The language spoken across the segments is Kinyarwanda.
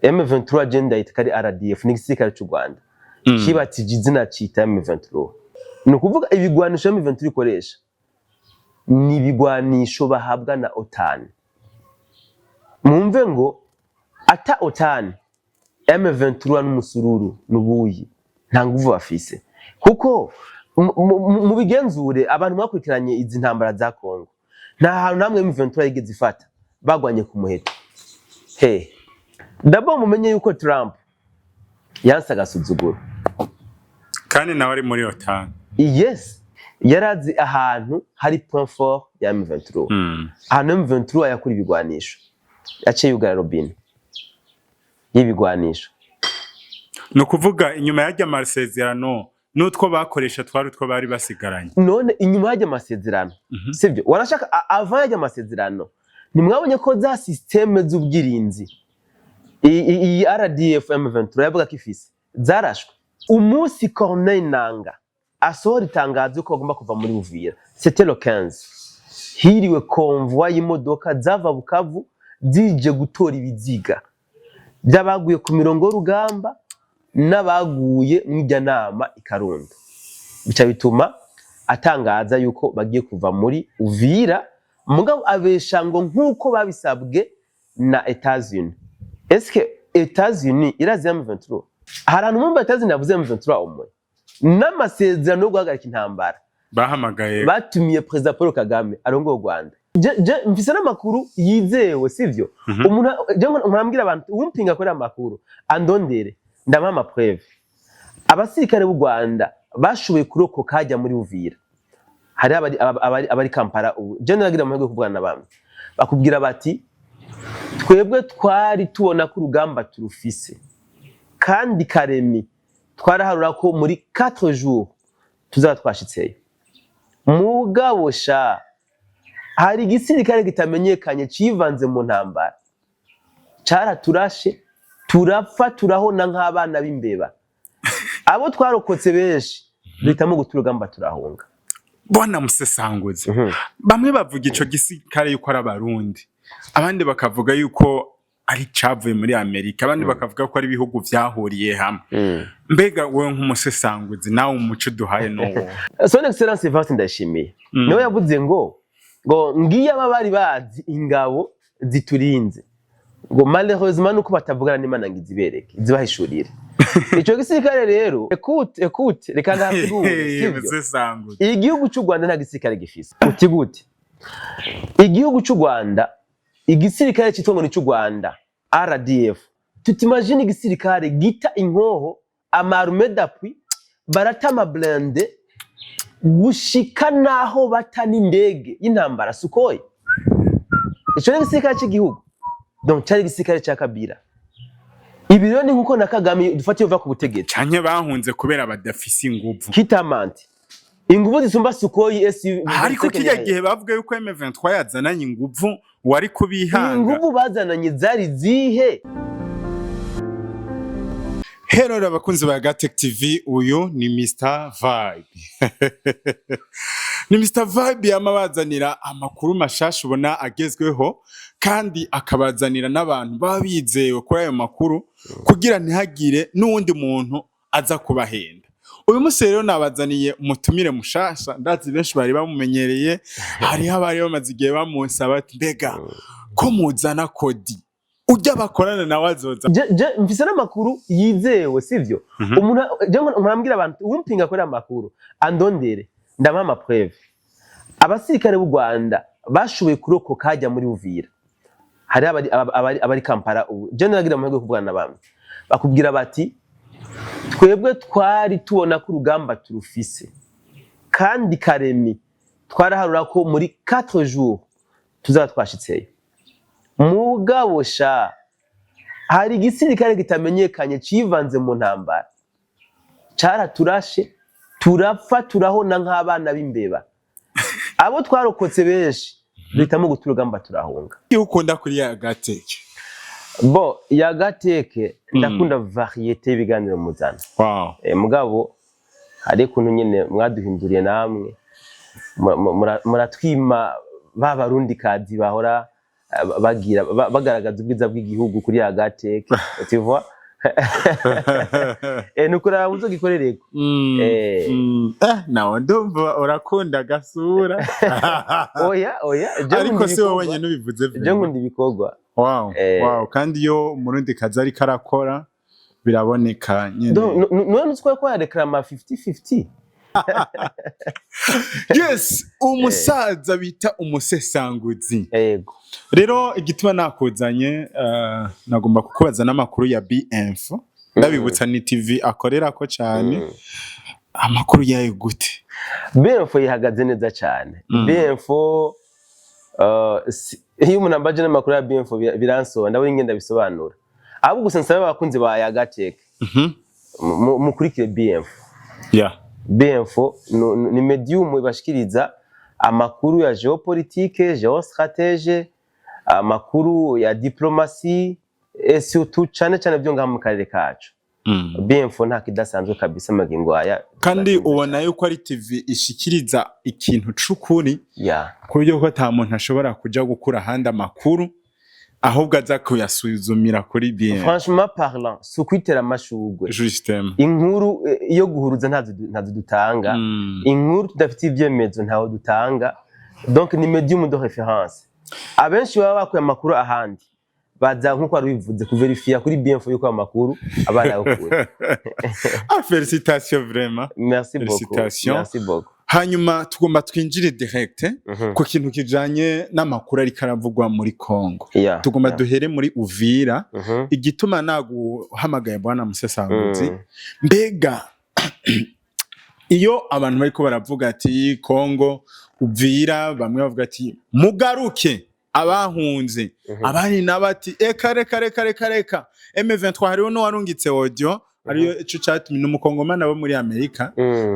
M23 agenda itakari RDF n'igisirikare cy'u Rwanda kibatije izina cita M23 no kuvuga ibigwanisho M23 ikoresha ni ibigwanisho bahabwa na OTAN mumve ngo ata OTAN M23 n'umusururu nubuyi nta nguvu bafise kuko mu bigenzure abantu mwakurikiranye izi ntambara za Kongo nta hantu namwe M23 yigeze ifata bagwanye ku muheto dabo mumenye yuko Trump yansaga suzuguro kandi nawe ari muri OTAN yes yarazi ahantu hari point fort ya M23 ahantu M23 yakuri ibigwanisho yaciye yugara Robin y'ibigwanisho no kuvuga inyuma y'ajya amasezerano n'utwo bakoresha twari utwo bari basigaranye none inyuma y'ajya amasezerano sivyo warashaka avant y'ajya amasezerano nimwabonye ko za systeme z'ubwirinzi iyi RDF M23 yavuga ko ifise zarashwe umunsi Corneille Nangaa asohora itangazo ko bagomba kuva muri Uvira c'était le 15 hiriwe convoi y'imodoka zava Bukavu zije gutora ibiziga byabaguye ku mirongo y'urugamba n'abaguye mw'ijya nama ikarundo bica bituma atangaza yuko bagiye kuva muri Uvira mugabo abesha ngo nkuko babisabwe na Etats-Unis est-ce que Etats-Unis irazi M23 haranu mu Etats-Unis yavuze M23 umwe n'amasezerano yo guhagarika intambara bahamagaye batumiye President Paul Kagame arongo Rwanda je mfise n'amakuru yizewe sivyo umuntu murambwira abantu umpinga kuri amakuru andondere ndamama preuve abasirikare b'u Rwanda bashoboye kuroko kajya muri Uvira hari abari Kampala je naragira amahirwe kuvugana nabamwe bakubwira bati twebwe twari tubona ko urugamba turufise kandi Karemi twaraharura ko muri 4 jours tuzatwashitseyo mugabo sha hari igisirikare kitamenyekanye civanze mu ntambara caraturashe turapfa turahona nk'abana b'imbeba abo twarokotse benshi bitamo guturugamba turahunga bona musesanguze bamwe bavuga ico gisirikare yuko ari abarundi abandi bakavuga yuko ari cavuye muri Amerika abandi bakavuga ko ari ibihugu vyahuriye hamwe mbega wewe nk'umusesanguzi nawe umuco duhaye no Son Excellence Evariste Ndayishimiye niwe yavuze ngo ngiye ababari bazi ingabo ziturinze ngo malheureusement nuko batavugana n'Imana ngizibereke zibahishurire ico gisirikare rero écoute reka ndabwire igihugu cy'u Rwanda nta gisirikare gifise uti gute igihugu cy'u Rwanda igisirikare cy'itongo ni cy'u Rwanda RDF tutimagine igisirikare gita inkoho amarume d'appui baratama blende gushika naho batana indege y'intambara Sukhoi ico ni igisirikare cy'igihugu donc cyari igisirikare cya Kabila ibi rero ni nkuko na Kagame dufatiye uva ku butegetsi cyanye bahunze kubera badafise inguvu kitamanti inguvu zisumba Sukhoi ariko kijya gihe bavuga yuko M23 yazananye inguvu wari kubihanga inguvu bazananye zari zihe Hello abakunzi ba Gatech TV uyu ni Mr Vibe ni Mr Vibe yamabazanira amakuru mashasha ubona agezweho kandi akabazanira n'abantu babizewe kuri ayo makuru kugira ntihagire n'uwundi muntu aza kubahenda uyu munsi rero nabazaniye umutumire mushasha ndazi benshi bari bamumenyereye hari abari bamaze igihe bamusaba ati mbega ko muzana kodi ujya bakorana na wazoza je mfise n'amakuru yizewe sivyo umuntu murambwira abantu umpinga kuri amakuru andondere ndamama preuve abasirikare b'u Rwanda bashoboye kuroko kajya muri Uvira hari abari Kampala je naragira amahirwe kuvugana nabamwe bakubwira bati twebwe twari tubona ko urugamba turufise kandi Karemi twaraharura ko muri 4 jours tuzatwashitseyo mugabo sha hari igisirikare kitamenyekanye civanze mu ntambara caraturashe turapfa turahona nk'abana b'imbeba abo twarokotse benshi bitamo guturugamba turahunga ukunda kuri ya Gatech bo ya Gatech ndakunda variété y'ibiganiro muzana mugabo hari kuntu nyene mwaduhinduriye namwe muratwima babarundi kazi bahora bagaragaza ubwiza bw'igihugu kuri Agateke tu vois nukura uzogikorereko nawe ndumva urakunda gasura oya ariko si wowe wenyine ubivuze je nkunda ibikorwa wow kandi iyo umurundi kazi ariko arakora biraboneka nyene none twari ko yarekrama 50-50 yes umusaza bita umusesanguzi yego rero igituma nakuzanye nagomba kukubaza n'amakuru ya BInfo ndabibutsa ni TV akorerako cyane amakuru yayo gute BInfo yihagaze neza cyane BInfo iyo umuntu ambaje n'amakuru ya BInfo biransoba ndabona ingenda bisobanura ahubwo gusa nsaba abakunzi ba Agateke mukurikire BInfo BInfo ni medium ibashikiriza amakuru ya géopolitique, géostratégie, amakuru ya diplomasi, et surtout cyane byo ngaha mu karere kacu. BInfo nta kidasanzwe kabisa magingo aya. Kandi ubona yuko ari TV ishikiriza ikintu c'ukuri ku buryo ko ata muntu ashobora kuja gukura handi amakuru ahubwo aza kuyasuzumira kuri BInfo. Franchement parlant, sukwitera amashugwe. Justement. Inkuru iyo guhuruza ntazo dutanga. Inkuru tudafite ibyemezo ntaho dutanga. Donc ni medium de référence. Abenshi baba bakuye amakuru ahandi. Baza nkuko aribivuze kuverifia kuri BInfo yuko amakuru abana ukuri. Félicitations vraiment. Merci beaucoup. Merci beaucoup. Hanyuma tugomba twinjire direct ku kintu kijanye n'amakuru ari karavugwa muri Kongo. Tugomba duhere muri Uvira. Igituma naguhamagaye bwana Musesanguzi. Mbega iyo abantu bariko baravuga ati Kongo Uvira bamwe bavuga ati mugaruke abahunze abandi nabati reka M23 hariho no warungitse audio ariyo ico cyatumye n'umukongomana bo muri Amerika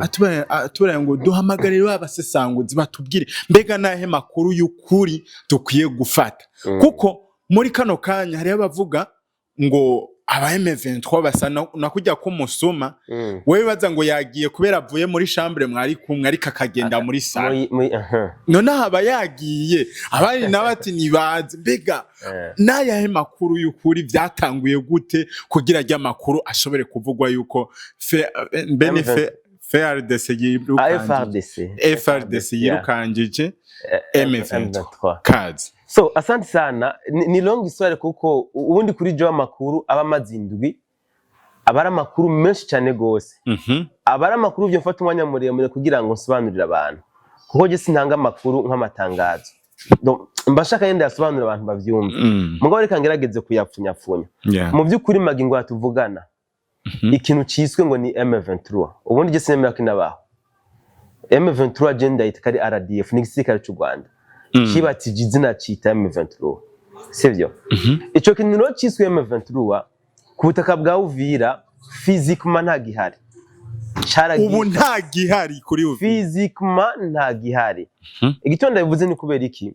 atubara ngo duhamagarire abasesanguzi batubwire mbega nahe makuru y'ukuri dukwiye gufata kuko muri kano kanya hari abavuga ngo aba M23 basa nakujya ko musoma wewe baza ngo yagiye kubera avuye muri chambre mwari kumwe ariko akagenda muri salle none haba yagiye abandi nabati nibaze mbega nayahe makuru y'ukuri byatanguye gute kugira ajya makuru ashobore kuvugwa yuko FRDC yirukangije M23 kazi. So asante sana ni long histoire kuko ubundi kuri jo amakuru aba mazindwi abara makuru menshi cyane gose abara makuru byo mfata umwanya muremure kugira ngo nsobanurire abantu kuko je sintanga makuru nk'amatangazo mbashaka yenda yasobanurira abantu bavyumva mugabo reka ngerageze kuyapfunyapfunya mu byukuri magingo yatuvugana ikintu ciswe ngo ni M23 ubundi je sinemera kinabaho M23 agenda itakari RDF ni gisirikare cy'u Rwanda kibatije izina cita M23 sivyo ico kintu no ciswe M23 ku butaka bwa Uvira physiquement nta gihari ubu nta gihari kuri Uvira physiquement nta gihari igitonda bivuze ni kubera iki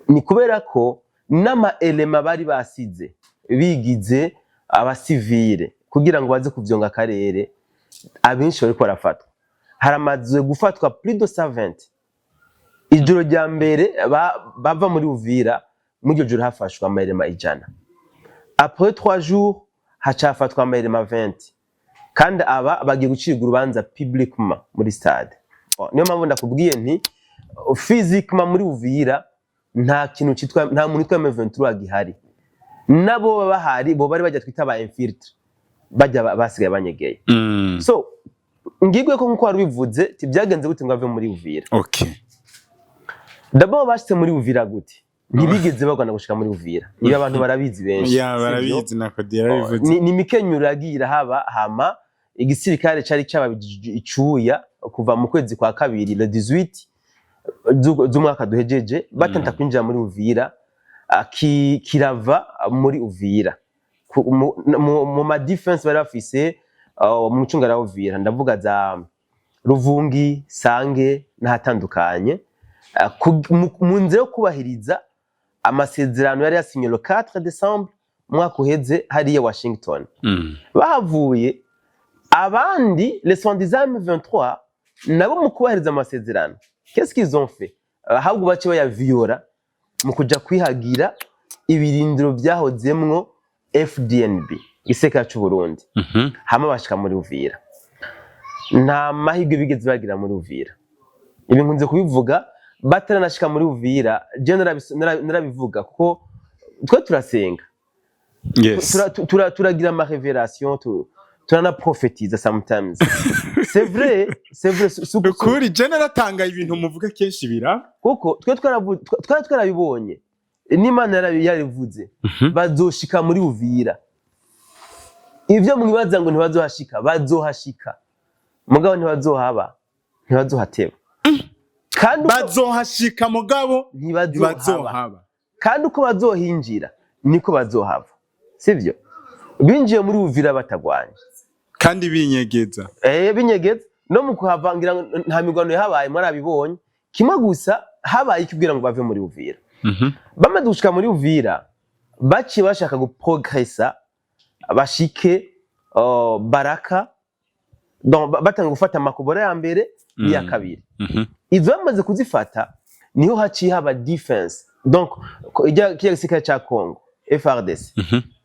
ni kubera ko nama elema bari basize bigize abasivile kugira ngo baze kuvyonga akarere abenshi bariko barafatwa haramaze gufatwa plus de 120 ijoro rya mbere bava muri Uvira muri joro hafashwa amayirema 100 après 3 jours hacafatwa amayirema 20 kandi aba bagiye gucirwa urubanza publiquement muri stade niyo mpamvu ndakubwiye nti physiquement muri Uvira nta kintu cyitwa nta muntu tweme 23 gihari nabo bahari bo bari bajya twita ba infiltre bajya basigaye banyegeye so ngigwe ko nkuko wari bivuze tibyagenze gute ngo ave muri Uvira okay d'abord bashitse muri Uvira gute ntibigeze bagana gushika muri Uvira niba abantu barabizi benshi barabizi nako bivuze ni mikenyuro yagira haba hama igisirikare cari cyababije icuya kuva mu kwezi kwa kabiri le 18 z'umwaka duhejeje batenta kwinjira muri Uvira kirava muri Uvira mu ma defense bari bafise mu cungara Uvira ndavuga za Ruvungi Sange nahatandukanye mu nzira yo kubahiriza amasezerano yari yasinye le 4 décembre mwaka uheze hariya Washington bahavuye abandi les soi-disant M23 nabo mu kubahiriza amasezerano qu'est-ce qu'ils ont fait ahubwo bace bayaviola mu kuja kwihagira ibirindiro byahozemwo FDNB iseka cy'u Burundi hama bashika muri Uvira nta mahirwe bigeze bagira muri Uvira ibi nkunze kubivuga bataranashika muri Uvira je narabivuga kuko twe turasenga turagira ama révélation turana prophétise sometimes c'est vrai kuri je naratanga ibintu muvuga kenshi bira kuko twe twarabibonye n'Imana yarivuze bazoshika muri Uvira ivyo mwibaza ngo ntibazohashika bazohashika mugabo ntibazohateba kandi bazohashika mugabo ntibazohaba kandi uko bazohinjira niko bazohava sivyo binjiye muri Uvira batagwanye kandi binyegeza binyegeza no mu kuhavangira nta migwano yahabaye mwarabibonye kimwe gusa habaye ikibwira ngo bave muri Uvira bamaze gushika muri Uvira baciye bashaka guprogressa bashike Baraka donc batanga gufata makobora ya mbere ya kabiri izo bamaze kuzifata niho haciye haba defense donc ijya kiyagisika cha Congo FARDC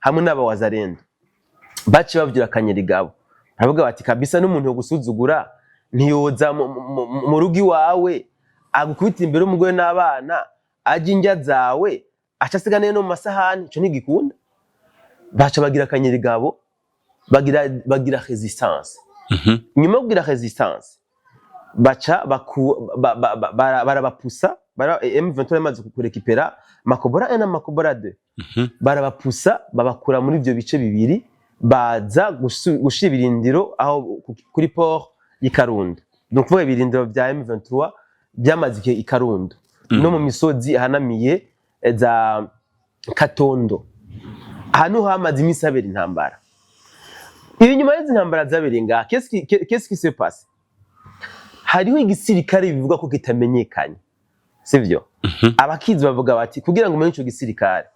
hamwe n'aba wazarendo baciye bavyira Kanyerigabo aravuga bati kabisa n'umuntu yo gusuzugura ntiyoza mu rugi wawe agukubita imbere umugore n'abana aje injya zawe acasigane no mu masahani cyo ntigikunda baca bagira Kanyerigabo bagira resistance nyuma yo kugira resistance baca barabapusa M23 yamaze kurekipera makobora 1 na makobora 2 barabapusa babakura muri ivyo bice bibiri baza gushira ibirindiro aho kuri port y'Ikarundo donc vuga ibirindiro bya M23 byamaze Ikarundo no mu misozi ahanamiye za Katondo hano hamaze imisi abera intambara inyuma y'izi ntambara zabereye ngaha qu'est-ce qui se passe hariho igisirikare bivuga ko kitamenyekanye sivyo abakizi bavuga bati kugira ngo umenye ico gisirikare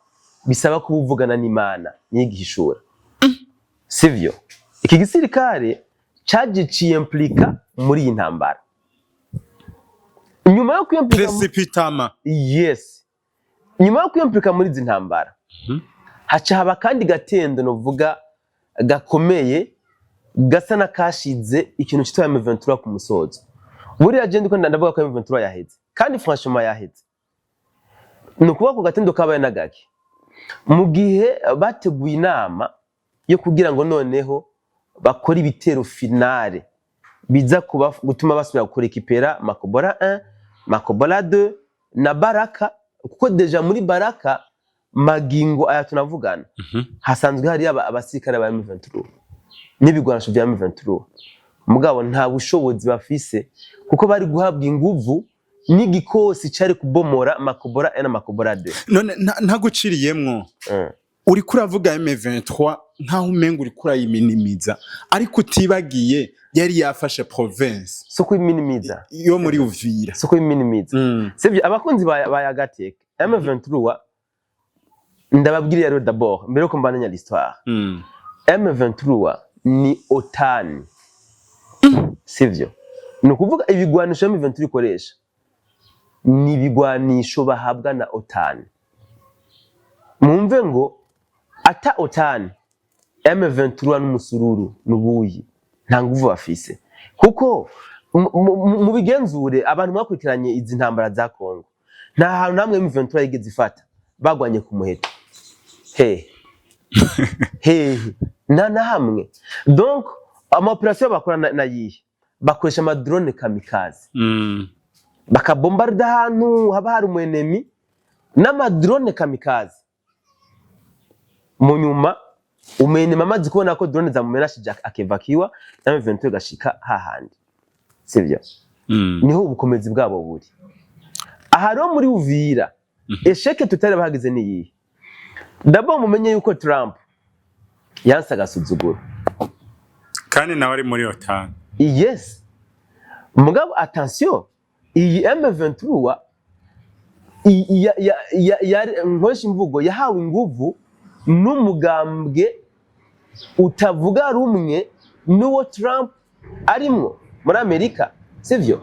bisaba kubuvugana n'Imana n'igihishura sivyo iki gisirikare caje ciyimplika muri iyi ntambara nyuma yo kwimplika precipitama yes nyuma yo kwimplika muri izi ntambara haca haba kandi gatendo novuga gakomeye gasa na kashize ikintu cyitwa M23 ku musozo buri agenda ko ndavuga ko M23 yaheze kandi franchement yaheze nukuba ko gatendo kabaye nagaki mu gihe bateguye inama yo kugira ngo noneho bakora ibitero finale biza gutuma basubira gukora ekipera makobora 1 makobora 2 na Baraka kuko deja muri Baraka magingo aya tunavugana hasanzwe hari abasirikare ba M23 n'ibigwanisho bya M23 mugabo nta bushobozi bafise kuko bari guhabwa inguvu n'igikosi cari kubomora makobora 1 na makobora 2 none ntaguciriyemwo uri kuravuga M23 nkaho umenga uri kurayiminimiza ariko utibagiye yari yafashe province so kuyiminimiza yo muri Uvira so kuyiminimiza sivyo abakunzi ba Gateka M23 ndababwiriye rero d'abord mbere ko mbandanya l'histoire M23 ni OTAN sivyo nukuvuga ibigwanisho M23 ikoresha ni ibigwanisho bahabwa na OTAN mumve ngo ata OTAN M23 n'umusururu nubuyi nta nguvu bafise kuko mu bigenzure abantu mwakurikiranye izi ntambara za Kongo nta hantu namwe M23 yigeze ifata bagwanye ku muheto na hamwe donc ama operation bakora na yihe bakoresha ama drone kamikaze bakabombarda ahantu haba hari umunemi n'ama drone kamikaze mu nyuma umenema amazi kubona ko drone zamumenashije akevakiwa na M23 gashika hahandi sivyo niho ubukomezi bwabo buri aha ro muri Uvira esheke tutari bahagize niyi dabo mumenye yuko Trump yansaga suzuguro kandi nawe ari muri OTAN yes mugabo attention iyi M23 nkoresha imvugo yahawe inguvu n'umugambwe utavuga rumwe n'uwo Trump arimwo muri Amerika sivyo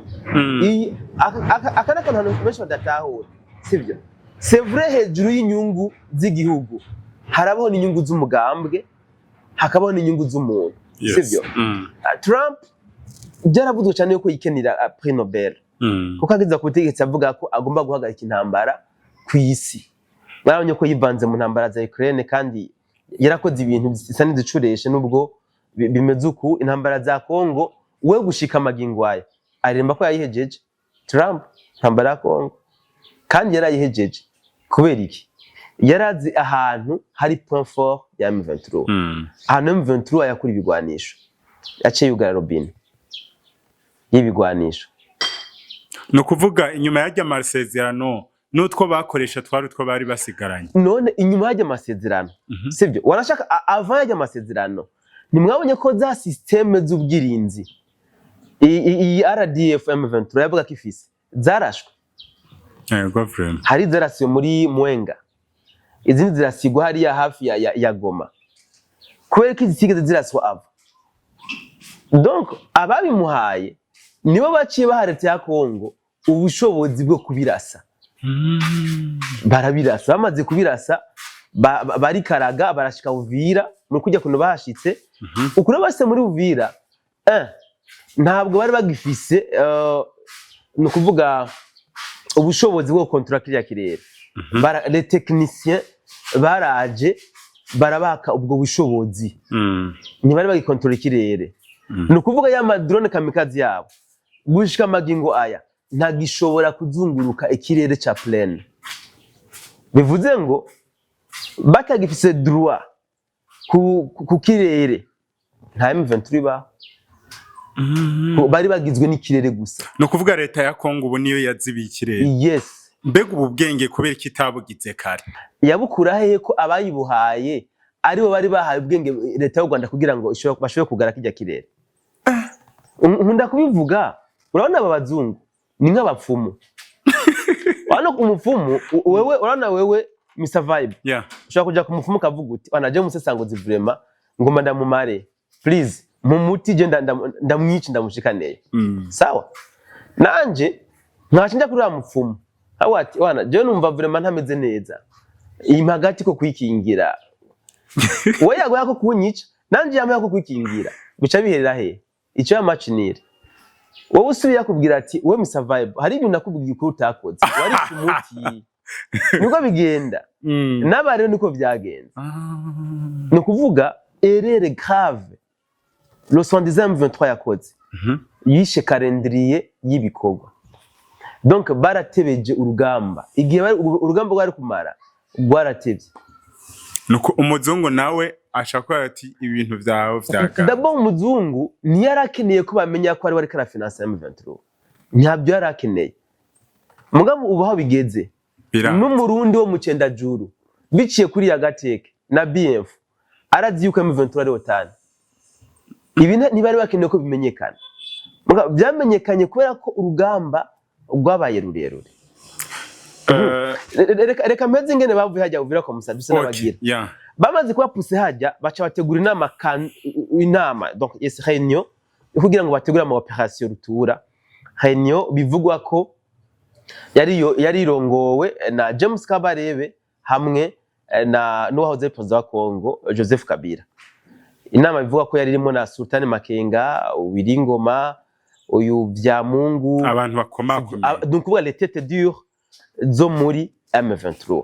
akana kantu benshi badatahura sivyo c'est vrai hejuru y'inyungu z'igihugu harabaho n'inyungu z'umugambwe hakabaho n'inyungu z'umuntu sivyo Trump byaravuzwe cyane yuko yikenira prix Nobel kuko agize ku butegetsi avuga ko agomba guhagarika intambara ku isi barabonye ko yivanze mu ntambara za Ukraine kandi yarakoze ibintu bisa n'izicureshe nubwo bimeze uku intambara za Congo we gushika amagingwaye aremba ko yayihejeje Trump intambara ya Congo kandi yarayihejeje kubera iki yarazi ahantu hari point fort ya M23 ahantu M23 yakuri ibigwanisho yaciye yugara robine y'ibigwanisho no kuvuga inyuma y'ajya amasezerano n'utwo bakoresha twari utwo bari basigaranye none inyuma y'ajya amasezerano sivyo wanashaka avant y'ajya amasezerano nimwabonye ko za systeme z'ubwirinzi iyi RDF M23 yavuga ko ifise zarashwe hari zarasiyo muri Mwenga izindi zirasigwa hariya hafi ya Goma kubera ko izigeze ziraswa ava donc ababimuhaye nibo baciye baharetse ya Kongo ubushobozi bwo kubirasa barabirasa bamaze kubirasa barikaraga barashika Uvira no kujya kuno bahashitse ukuri base muri Uvira ntabwo bari bagifise no kuvuga ubushobozi bwo contract ya kirere les techniciens baraje barabaka ubwo bushobozi ni bari bagikontrola kirere no kuvuga ya madrone kamikazi yabo gushika magingo aya ntagishobora kuzunguruka ikirere ca plane bivuze ngo batagifise droit ku kirere nta M23 ba bari bagizwe n'ikirere gusa no kuvuga leta ya Kongo ubu niyo yazibiye ikirere yes mbega ubu bwenge kubera kitabugize kare yabukura hehe ko abayibuhaye aribo bari bahaye ubwenge leta y'u Rwanda kugira ngo bashobore kugara kijya kirere nkunda kubivuga urabona aba bazungu ni nk'abapfumu wana umupfumu wewe urabona wewe Mr Vibe ushaka kuja ku mupfumu kavuga uti wana je musesangozi vraiment ngoma ndamumare please mumuti je ndamwici ndamushikaneye sawa nanje nkacinja kuri mupfumu awati wana je numva vraiment ntameze neza impagati ko kwikingira we yagoya ko kunyica nanje yamaya ko kwikingira bica biherera he icyo yamacinira wowe usubiye yakubwira ati we Mr Vibe hari ibintu nakubwiye ko utakoze wari kumuti niko bigenda n'abarero niko byagenze no kuvuga erreur grave le 123 yakoze yishe calendrier y'ibikorwa donc baratebeje urugamba igihe urugamba rwari kumara rwaratevye nuko umuzungu nawe ashaka ati ibintu byawe vyaka d'abord umuzungu ni yarakeneye ko bamenya ko ari wari kara finance M23 ntabyo yarakeneye mugabo ubaho bigeze n'umurundi wo mu cenda juru biciye kuri ya gateke na BF arazi yuko M23 ari otani ibi ntibari bakeneye ko bimenyekana mugabo byamenyekanye kubera ko urugamba rwabaye rurerure reka meze ngene bavuye hajya Uvira ko musaduse n'abagira bamaze kuba puse hajya baca bategura inama donc yes réunion kugira ngo bategure ama opération rutura réunion bivugwa ko yari irongowe na James Kabarebe hamwe na n'uwahoze president wa Congo Joseph Kabila inama bivuga ko yari irimo na Sultan Makenga Uwiringoma uyu Byamungu abantu bakomakoma donc kuvuga les têtes dures zo muri M23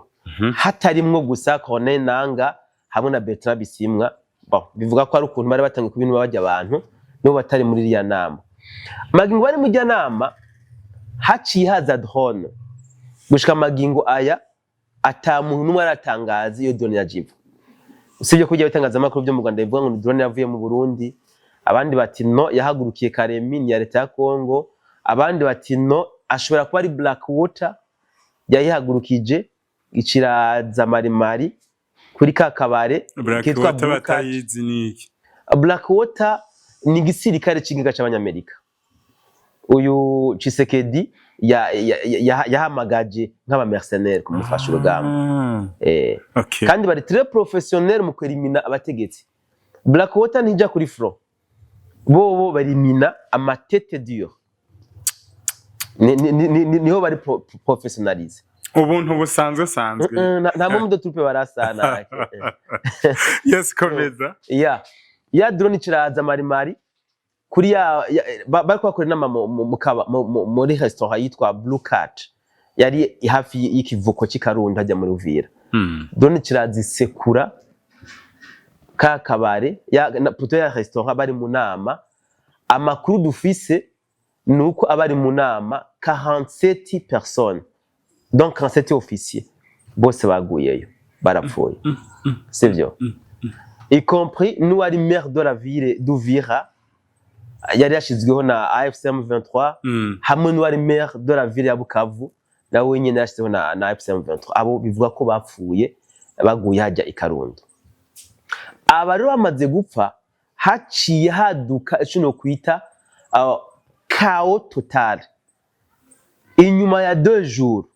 hatarimwo gusa Corneille Nanga hamwe na Bertrand Bisimwa bon bivuga ko ari ukuntu bari batangiye kubintu bajya abantu no batari muri iriya nama magingo bari mu jya nama haciye haza drone gushika magingo aya atamuntu numwe aratangaza iyo drone yajiva usibye kujya bitangaza makuru byo mu Rwanda bivuga ngo drone yavuye mu Burundi abandi bati no yahagurukiye Karemi ni ya leta ya Kongo abandi bati no ashobora kuba ari Blackwater yayihagurukije iciraza marimari kuri kakabare kitwa batayizi niki Blackwater ni gisirikare cingiga c'abanyamerika uyu Chisekedi yahamagaje nk'aba mercenaires kumufasha urugamba okay. kandi bari très professionnel mu kwerimina abategetsi Blackwater ntijya kuri front bo barimina amatete dure niho bari professionnalize ubuntu busanzwe sanzwe. nta muntu tupe barasana. Yes, komeza. Ya drone kiraza marimari kuri bari kwakora inama muri restaurant yitwa Blue Cat yari hafi y'ikivuko cy'Ikarundo hajya muri Uvira. Drone kiraza isekura ka kabare puto ya restaurant bari mu nama. Amakuru dufise nuko abari mu nama 47 personnes, donc 47 officiers bose baguyeyo barapfuye. Sivyo, y compris nous ari maire de la ville d'Uvira yari yashizweho na AFC M23 hamwe n'uwari maire de la ville ya Bukavu nawe nyine yashizweho na AFC M23. Abo bivuga ko bapfuye baguye hajya Ikarundo. Abari bamaze gupfa haciye haduka icyo kwita chaos total. Inyuma ya 2 jours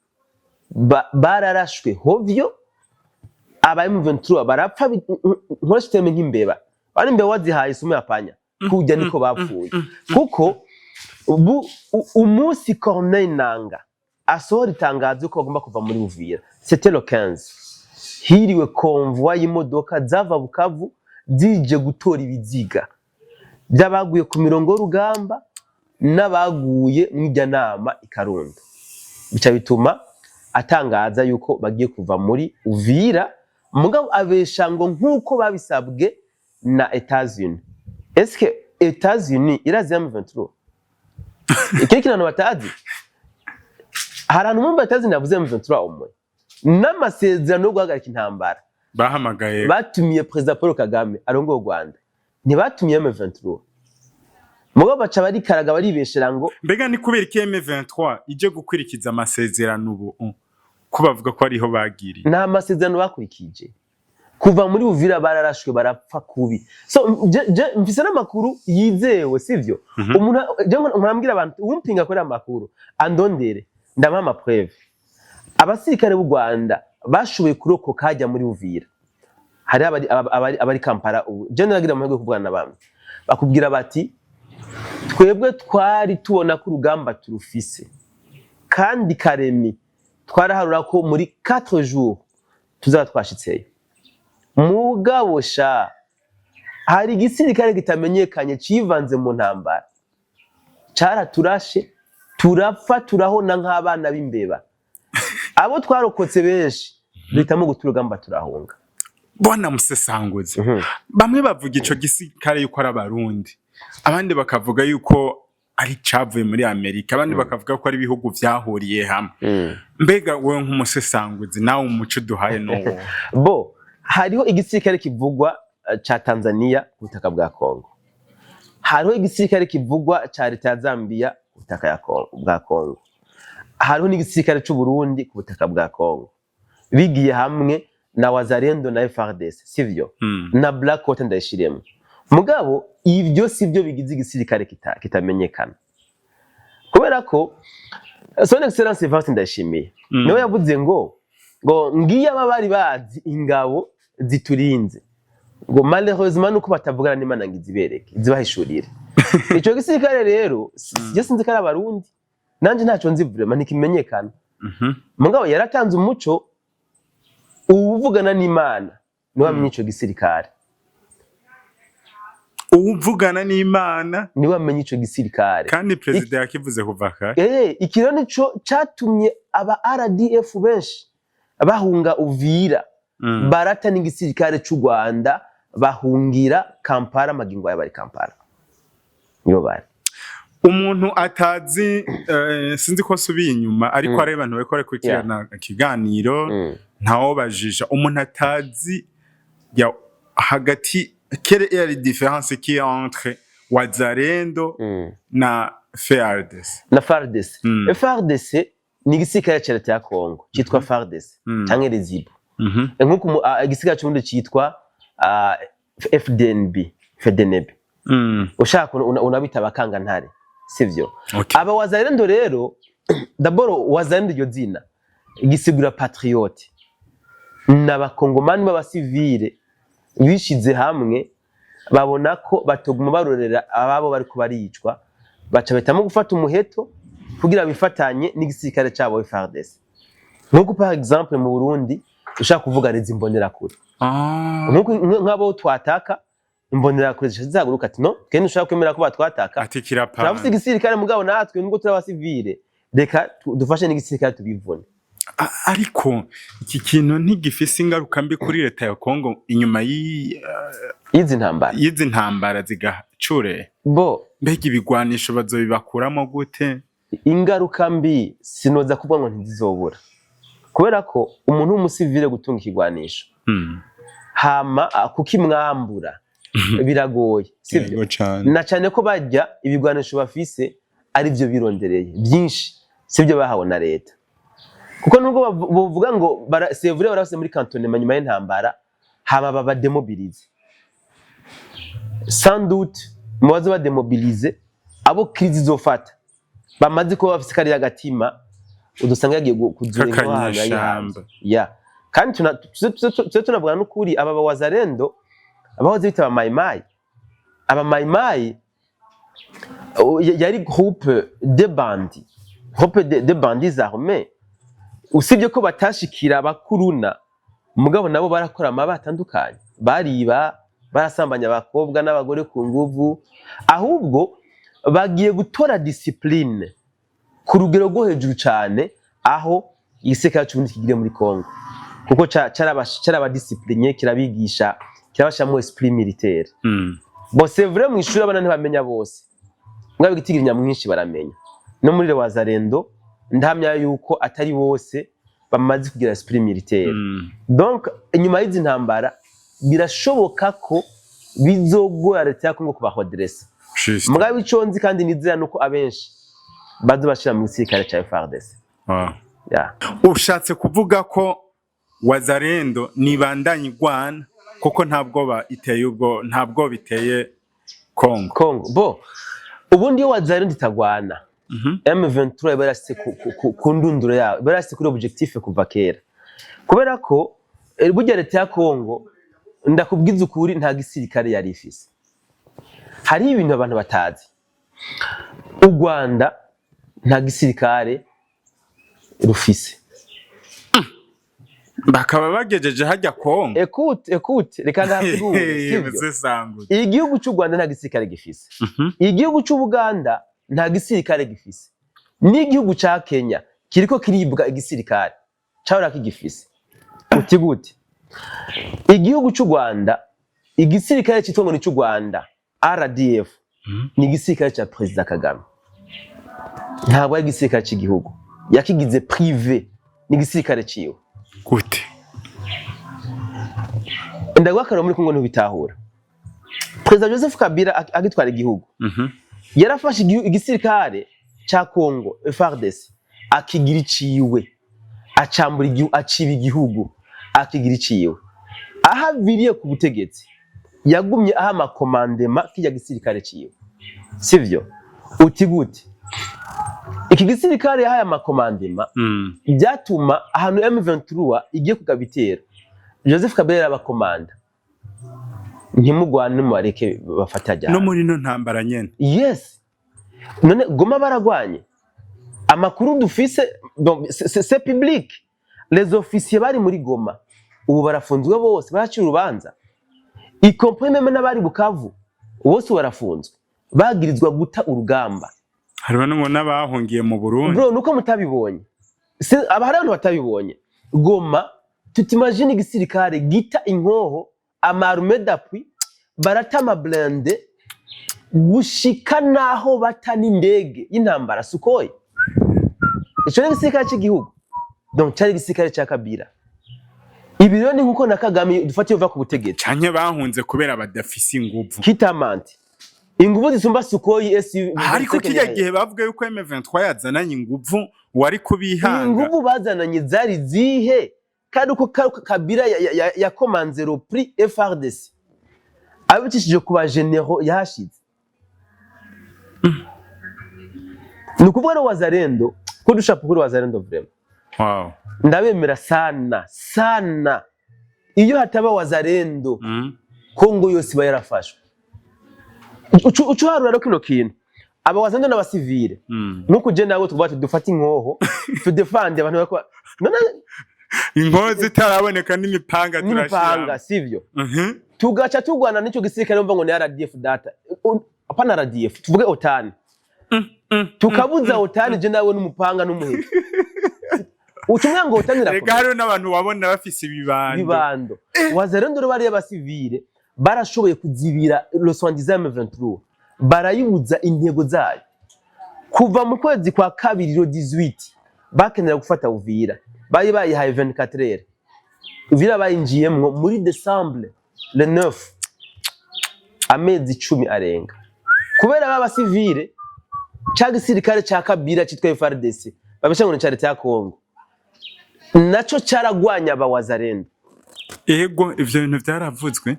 bararashwe hovyo, aba M23 barapfa nk'ositeme nk'imbeba. Bari imbeba wazihaye isumu yapanya kujya niko bapfuye. Kuko umunsi Corneille Nangaa asohora itangazo ko bagomba kuva muri Uvira, c'était le 15. Hiriwe convoi y'imodoka zava Bukavu zije gutora ibiziga by'abaguye ku mirongo y'urugamba n'abaguye mw'ijya nama Ikarundo. Bica bituma atangaza yuko bagiye kuva muri Uvira, mugabo abesha ngo nkuko babisabwe na Etats-Unis. Est-ce que Etats-Unis irazi M23? Iki kintu batazi. Haranu mu Etats-Unis yavuze M23 umwe. N'amasezerano yo guhagarika intambara bahamagaye batumiye President Paul Kagame arongo Rwanda, ntibatumiye M23. Mugabo baca barikaraga baribeshera ngo mbega ni kubera iki M23 ije gukwirikiza amasezerano ubu ko bavuga ko ariho bagiriye. Nta masezerano bakurikije, kuva muri Uvira bararashwe barapfa kubi. So mfise n'amakuru yizewe, sivyo? Umuntu murambwira abantu umpinga kuri amakuru andondere ndama amapreve. Abasirikare b'u Rwanda bashoboye kurokoka hajya muri Uvira. Hari abari Kampala ubu je naragira amahirwe kuvugana n'abamwe bakubwira bati twebwe twari tubona ko urugamba turufise kandi Karemi twaraharura ko muri 4 jours tuzaba twashitseyo. Mugabo sha hari igisirikare kitamenyekanye civanze mu ntambara caraturashe turapfa turahona nk'abana b'imbeba. Abo twarokotse benshi bitamo guturugamba turahunga. Bwana Musesanguzi, bamwe bavuga ico gisirikare yuko ari abarundi, abandi bakavuga yuko ari cavuye muri Amerika, abandi bakavuga ko ari ibihugu vyahuriye hamwe. Mbega wewe nk'umusesanguzi nawe umuco duhaye no bo hariho igisirikare kivugwa ca Tanzania ku butaka bwa Kongo, hariho igisirikare kivugwa ca leta ya Zambia ku butaka bwa Kongo, hariho n'igisirikare c'u Burundi ku butaka bwa Kongo bigiye hamwe na Wazalendo na FARDC, sivyo? Na Black Hawk ndayishiremo. Mugabo ivyo sivyo bigize igisirikare kitamenyekana. Kubera ko Son Excellence Evariste Ndayishimiye niwe yavuze ngo ngiye ababari bazi ingabo ziturinze ngo malheureusement nuko batavugana n'Imana ngo izibereke zibahishurire. Ico gisirikare rero je sinzi kara abarundi nanje ntaco nzi vraiment ntikimenyekana. Mugabo yaratanze umuco uvugana n'Imana niwe amenye ico gisirikare. Uvugana n'Imana niwe amenye ico gisirikare. Kandi president yakivuze kuva kare. Ikiro nico catumye aba RDF benshi bahunga Uvira barata n'igisirikare c'u Rwanda bahungira Kampala, magingo ya bari Kampala. Niyo bari. Umuntu atazi sinzi ko subiye inyuma ariko ari abantu bakore kwikirana kiganiro ntawo bajija. Umuntu atazi ya hagati quelle est la différence qui est entre Wazalendo na FARDC? Na FARDC. FARDC ni igisirikare ca leta ya Kongo citwa FARDC canke Rezibu. Nkuko igisirikare cy'ubundi citwa FDNB. Ushaka unabita bakanga ntare, sivyo? Aba Wazalendo rero d'abord Wazalendo iryo zina gisigura patriote. N'abakongomani b'abasivile bishize hamwe babona ko batoguma barorera ababo bari kubaricwa, baca betamo gufata umuheto kugira bifatanye n'igisirikare cyabo FARDC. Nkuko par exemple mu Burundi ushaka kuvuga rezi imbonerakure. Nkuko nk'abo twataka imbonerakure zizaguruka ati no kene ushaka kwemera ko batwataka ati kirapana turavuze igisirikare mugabo natwe nubwo turabasivile reka dufashe n'igisirikare tubivune. Ariko iki kintu ntigifise ingaruka mbi kuri leta ya Kongo inyuma y'izi ntambara zigacure bo mbega ibigwanisho bazobibakuramo gute? Ingaruka mbi sinoza kuvuga ngo ntizizobura kubera ko umuntu w'umusivile gutunga ikigwanisho hama kukimwambura biragoye sibyo na cyane ko bajya ibigwanisho bafise ari byo birondereye byinshi sibyo bahawe na leta kuko nubwo bavuga ngo c'est vrai barafise muri cantonnement nyuma y'intambara hama baba demobilize sans doute mubazo ba demobilize abo crise zofata bamaze ko bafise kari agatima udusanga yagiye kuzura nk'ahanga ya kandi tunavuga n'ukuri aba Wazalendo abahoze bita aba Maimai yari groupe de bandits armés usibye ko batashikira abakuruna mugabo nabo barakora amaba atandukanye bariba barasambanya abakobwa n'abagore ku nguvu ahubwo bagiye gutora discipline ku rugero rwo hejuru cyane aho igisirikare cy'ubundi kigire muri Kongo kuko cyaraba discipline kirabigisha kirabashamo esprit militaire bo c'est vrai mu ishuri abana ntibamenya bose mwabe gitigirinya mwinshi baramenya no muri Wazalendo ndahamya yuko atari bose bamaze kugira esprit militaire donc inyuma y'izi ntambara birashoboka ko bizogora leta ya Kongo kubahodressa mwabe iconzi kandi nizera nuko abenshi bazo bashira mu gisirikare cya FARDC. Ushatse kuvuga ko Wazalendo nibandanye igwana kuko ntabwo biteye Kongo bo ubundi yo Wazalendo itagwana M23 barase ku ndunduro yawe barase kuri objectif kuva kera kubera ko burya leta ya Kongo ndakubwiza ukuri nta gisirikare yari ifise hari ibintu abantu batazi u Rwanda nta gisirikare rufise bakaba bagejeje hajya Kongo écoute reka ndakubwira igihugu cy'u Rwanda nta gisirikare gifise igihugu cy'u Buganda nta gisirikare gifise n'igihugu ca Kenya kiriko kiribwa igisirikare cyahora kigifise uti gute igihugu cy'u Rwanda igisirikare cy'itongo ni cy'u Rwanda RDF ni igisirikare cya President Kagame ntabwo ari igisirikare cy'igihugu yakigize privé ni igisirikare ciwe gute ndagwakara muri Kongo ntibitahura President Joseph Kabila agitwara igihugu yarafashe igisirikare cya Kongo FARDC akigira iciwe acambura igihugu aciba igihugu akigira iciwe ahaviriye ku butegetsi yagumye aha amakomandema kijya gisirikare ciwe sivyo uti gute iki gisirikare yahaye amakomandema byatuma ahantu M23 igiye kugabitera Joseph Kabila abakomanda ntimugwane mu bareke bafatanya no muri no ntambara nyene yes none Goma baragwanye amakuru dufise c'est public les officiers bari muri Goma ubu barafunzwe bose baracira urubanza y compris même n'abari Bukavu bose barafunzwe bagirizwa guta urugamba hariho ngo n'abahungiye mu Burundi bro nuko mutabibonye abahari abantu batabibonye Goma tutimagine igisirikare gita inkoho amarume d'appui baratama blende gushika naho batani indege y'intambara Sukhoi ico ni igisirikare cy'igihugu donc cyari igisirikare cya Kabila ibi rero ni nkuko na Kagame dufatiye uva ku butegetsi cyanye bahunze kubera badafise inguvu kitamanti inguvu zisumba Sukhoi ariko kijya gihe bavuga yuko M23 yazananye inguvu wari kubihanga inguvu bazananye zari zihe kandi uko Kabila yakomanze le prix FARDC abicishije kuba generaux yashize nukuvuga no Wazalendo ko dushaka kuri Wazalendo vraiment ndabemera sana iyo hataba Wazalendo Kongo yose bayarafashwe ucuharura kino kintu aba Wazalendo n'abasivile nuko je nawe tuvuga dufata inkoho tudefande abantu bako none inkozi itaraboneka n'imipanga n'imipanga turashira sivyo tugaca tugwana n'ico gisirikare umva ngo ni RDF data apana RDF tuvuge OTAN tukabuza OTAN je nawe n'umupanga n'umuheto utumwe ngo OTAN irakora rega hariho n'abantu wabona bafise ibibando wazarendo bari y'abasivile barashoboye kuzibira le soi-disant M23 barayibuza intego zayo kuva mu kwezi kwa kabiri ro 18 bakenera gufata Uvira bayi bayihaye 24 heures Uvira bayinjiyemwo muri Decembre le 9 amezi 10 arenga kubera baba civile ca gisirikare ca Kabila citwa FARDC babesha ngo ni leta ya Kongo naco caragwanya abawazarendo ego ivyo bintu byaravuzwe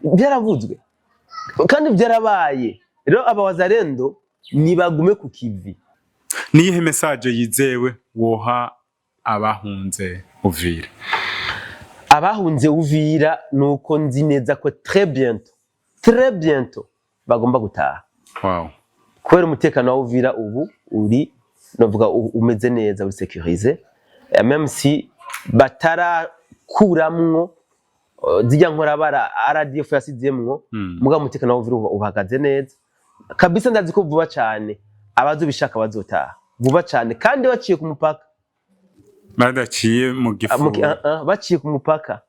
kandi byarabaye rero abawazarendo nibagume ku kivi. Niyihe message yizewe woha abahunze Uvira? Abahunze Uvira nuko nzi neza ko très bientôt bagomba gutaha. Wow. Kubera umutekano wa Uvira ubu uri novuga umeze neza uri sécurisé, même si batarakuramwo zijya nkora bara RDF yasizemwo muga umutekano wa Uvira ubahagaze neza kabisa. Ndazi ko vuba cyane abazubishaka bazotaha vuba cyane kandi baciye ku mupaka, badaciye mu gifu baciye ku mupaka.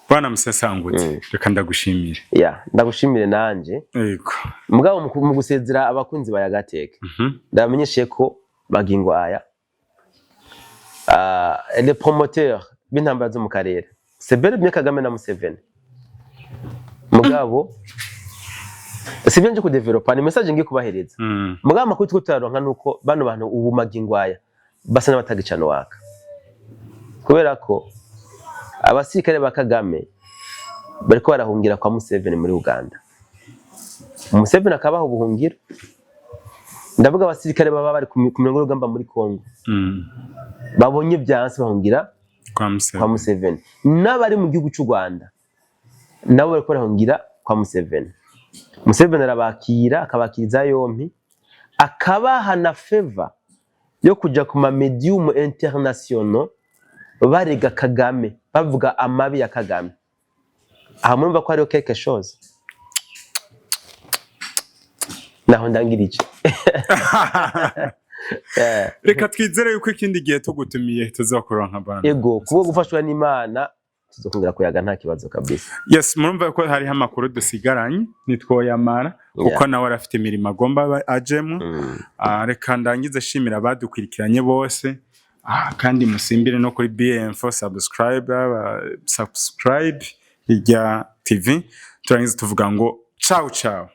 Bwana Musesangutse reka ndagushimire. Ndagushimire nanje. Yego. Mugabo mu gusezera abakunzi bayagateke ndamenyeshe ko bagingwaya les promoteurs b'intambara zo mu karere c'est bel bien Kagame na Museveni. Mugabo sibyo nje ku developer ni message ngiye kubahereza. Mugabo makuru tutaronka nuko bano bantu ubu magingwaya basa n'abatagicano waka kubera ko abasirikare ba Kagame bariko barahungira kwa Museveni muri Uganda. Museveni akabaho ubuhungiro, ndavuga abasirikare baba bari ku mirongo y'urugamba muri Kongo babonye byanse bahungira kwa Museveni. N'abari mu gihugu cy'u Rwanda nabo bariko barahungira kwa Museveni. Museveni arabakira akabakiriza yompi akabaha na favor yo kuja ku ma medium international barega Kagame bavuga amabi ya Kagame. Aha murumva ko ariyo quelque chose naho ndangirije. Reka twizere yuko ikindi gihe tugutumiye tuzakuronka bana. Yego kubo gufashwa n'Imana tuzokongera kuyaga nta kibazo kabisa. Yes, murumva ko hari amakuru dusigaranye nitwoyamara uko nawe arafite imirimo agomba ajemo. Reka ndangize shimira abadukwirikiranye bose. Kandi musimbire no kuri BM4 subscribe irya TV turangiza tuvuga ngo ciao ciao.